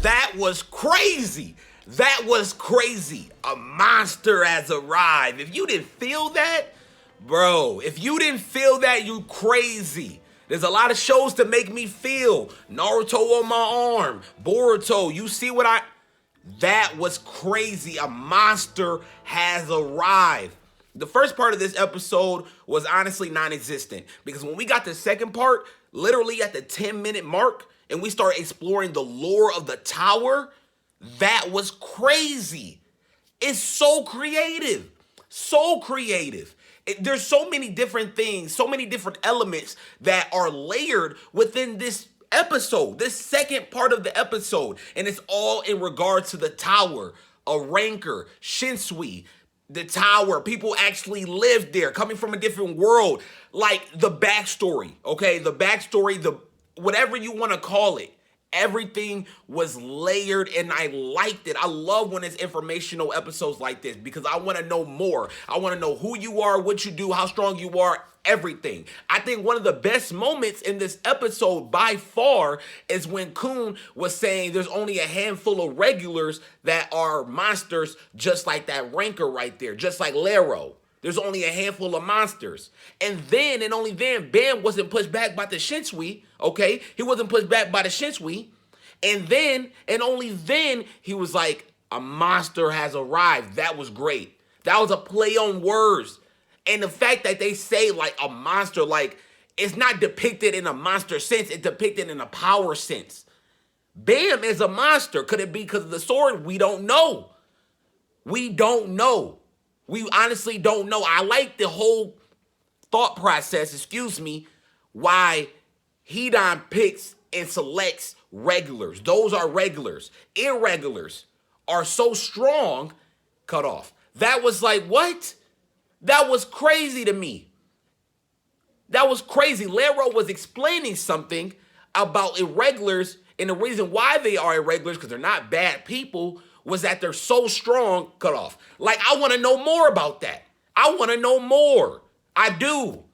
That was crazy. That was crazy. A monster has arrived. If you didn't feel that, bro, if you didn't feel that, you crazy. There's a lot of shows to make me feel. Naruto on my arm. Boruto, you see what I... That was crazy. A monster has arrived. The first part of this episode was honestly non-existent because when we got the second part, literally at the 10-minute mark, and we start exploring the lore of the tower, that was crazy. It's so creative. So creative. There's so many different things, so many different elements that are layered within this episode, this second part of the episode. And it's all in regards to the tower, a rancor, Shinsui, the tower. People actually lived there, coming from a different world. Like the backstory, okay? The backstory, the whatever you want to call it. Everything was layered and I liked it. I love when it's informational episodes like this because I want to know more. I want to know who you are, what you do, how strong you are, everything. I think one of the best moments in this episode by far is when Kun was saying there's only a handful of regulars that are monsters just like that Rancor right there, just like Lero. There's only a handful of monsters. And then, and only then, Bam wasn't pushed back by the Shinsui, okay? He wasn't pushed back by the Shinsui. And then, and only then, he was like, a monster has arrived. That was great. That was a play on words. And the fact that they say, like, a monster, like, it's not depicted in a monster sense. It's depicted in a power sense. Bam is a monster. Could it be because of the sword? We don't know. We don't know. We honestly don't know. I like the whole thought process, excuse me, why Hidan picks and selects regulars. Those are regulars. Irregulars are so strong, cut off. That was like, what? That was crazy to me. That was crazy. Lero was explaining something about irregulars, and the reason why they are irregulars, because they're not bad people, was that they're so strong, cut off. Like, I want to know more about that. I want to know more. I do.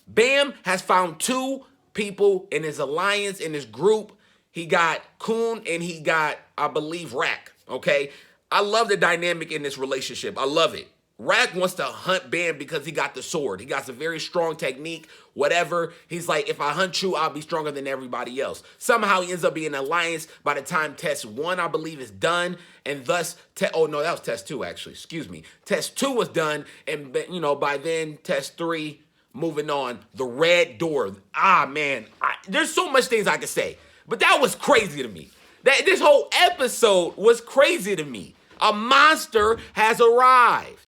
Bam has found two people in his alliance, in his group. He got Kun and he got, I believe, Rak, okay? I love the dynamic in this relationship. I love it. Rak wants to hunt Bam because he got the sword. He got a very strong technique, whatever. He's like, if I hunt you, I'll be stronger than everybody else. Somehow he ends up being an alliance by the time test 1, I believe, is done. And thus, oh no, that was test 2, actually. Excuse me. Test 2 was done. And, you know, by then, test 3, moving on. The red door. Ah, man. There's so much things I could say. But that was crazy to me. This whole episode was crazy to me. A monster has arrived.